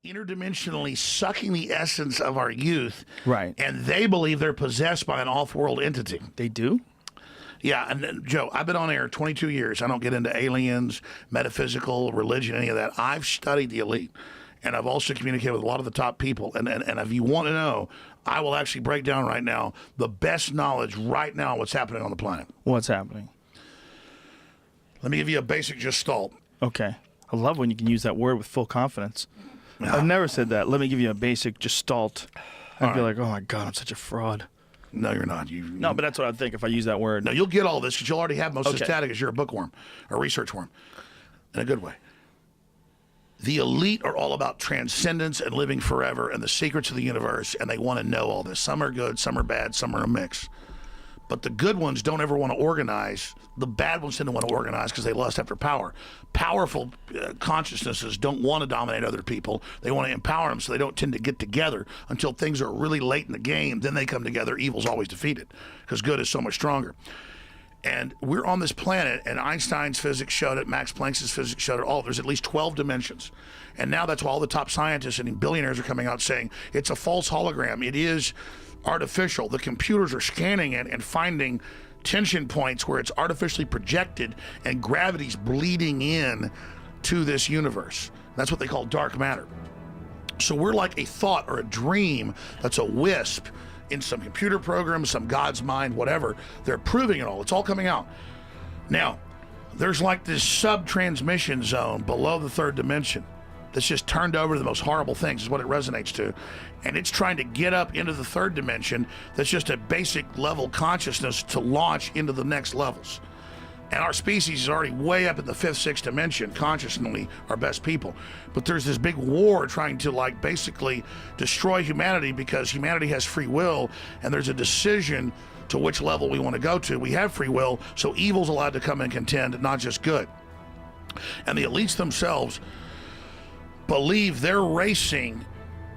interdimensionally sucking the essence of our youth. Right. And they believe they're possessed by an off-world entity. They do? Yeah, and Joe, I've been on air 22 years. I don't get into aliens, metaphysical, religion, any of that. I've studied the elite, and I've also communicated with a lot of the top people. And if you want to know, I will actually break down right now the best knowledge right now on what's happening on the planet. What's happening? Let me give you a basic gestalt. Okay. I love when you can use that word with full confidence. I've never said that. Let me give you a basic gestalt. I'd be like, oh my God, I'm such a fraud. No, you're not. No, but that's what I'd think if I use that word. No, you'll get all this because you'll already have most of the static because you're a bookworm, a research worm, in a good way. The elite are all about transcendence and living forever and the secrets of the universe, and they want to know all this. Some are good, some are bad, some are a mix. But the good ones don't ever want to organize. The bad ones tend to want to organize because they lust after power. Powerful consciousnesses don't want to dominate other people. They want to empower them, so they don't tend to get together until things are really late in the game. Then they come together. Evil's always defeated because good is so much stronger. And we're on this planet, and Einstein's physics showed it, Max Planck's physics showed it all. There's at least 12 dimensions. And now that's why all the top scientists and billionaires are coming out saying it's a false hologram. It is artificial. The computers are scanning it and finding tension points where it's artificially projected and gravity's bleeding in to this universe. That's what they call dark matter. So we're like a thought or a dream that's a wisp in some computer program, some God's mind, whatever. They're proving it all. It's all coming out. Now, there's like this sub-transmission zone below the third dimension that's just turned over to the most horrible things is what it resonates to. And it's trying to get up into the third dimension that's just a basic level consciousness to launch into the next levels. And our species is already way up in the fifth, sixth dimension, consciously our best people. But there's this big war trying to like basically destroy humanity because humanity has free will and there's a decision to which level we want to go to. We have free will, so evil's allowed to come and contend, not just good. And the elites themselves believe they're racing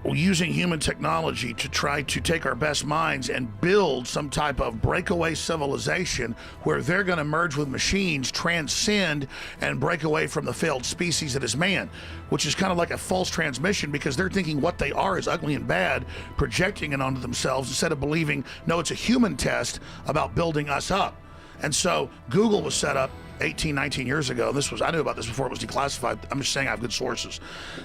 using human technology to try to take our best minds and build some type of breakaway civilization where they're going to merge with machines, transcend, and break away from the failed species that is man, which is kind of like a false transmission because they're thinking what they are is ugly and bad, projecting it onto themselves instead of believing, no, it's a human test about building us up. And so Google was set up 18, 19 years ago. I knew about this before it was declassified. I'm just saying I have good sources.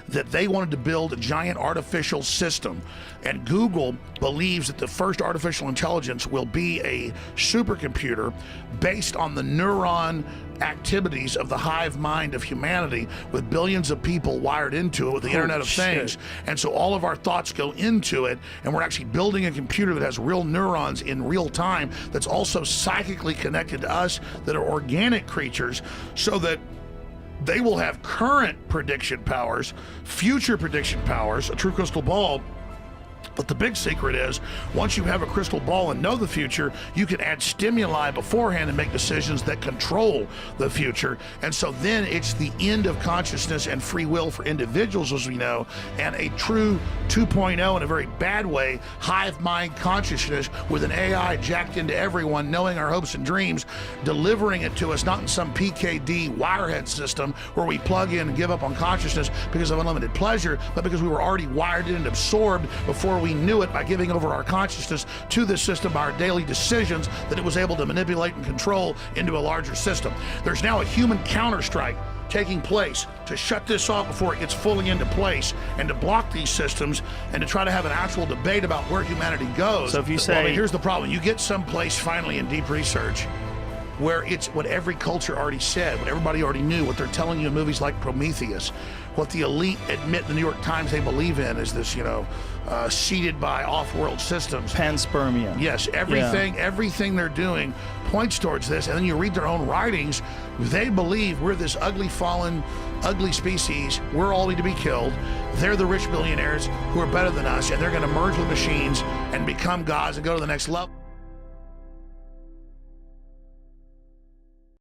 That they wanted to build a giant artificial system. And Google believes that the first artificial intelligence will be a supercomputer based on the neuron activities of the hive mind of humanity with billions of people wired into it with the Internet of Things. And so all of our thoughts go into it, and we're actually building a computer that has real neurons in real time that's also psychically connected to us, that are organic creatures, so that they will have current prediction powers, future prediction powers, a true crystal ball. But the big secret is, once you have a crystal ball and know the future, you can add stimuli beforehand and make decisions that control the future. And so then it's the end of consciousness and free will for individuals, as we know, and a true 2.0 in a very bad way, hive mind consciousness with an AI jacked into everyone, knowing our hopes and dreams, delivering it to us, not in some PKD wirehead system where we plug in and give up on consciousness because of unlimited pleasure, but because we were already wired in and absorbed before we knew it by giving over our consciousness to this system by our daily decisions that it was able to manipulate and control into a larger system. There's now a human counterstrike taking place to shut this off before it gets fully into place and to block these systems and to try to have an actual debate about where humanity goes. So if you say, well, here's the problem. You get someplace finally in deep research where it's what every culture already said, what everybody already knew, what they're telling you in movies like Prometheus, what the elite admit the New York Times they believe in is this, seeded by off-world systems. Panspermia. Yes, everything they're doing points towards this, and then you read their own writings, they believe we're this ugly, fallen, ugly species, we're all to be killed, they're the rich billionaires who are better than us, and they're gonna merge with machines and become gods and go to the next level.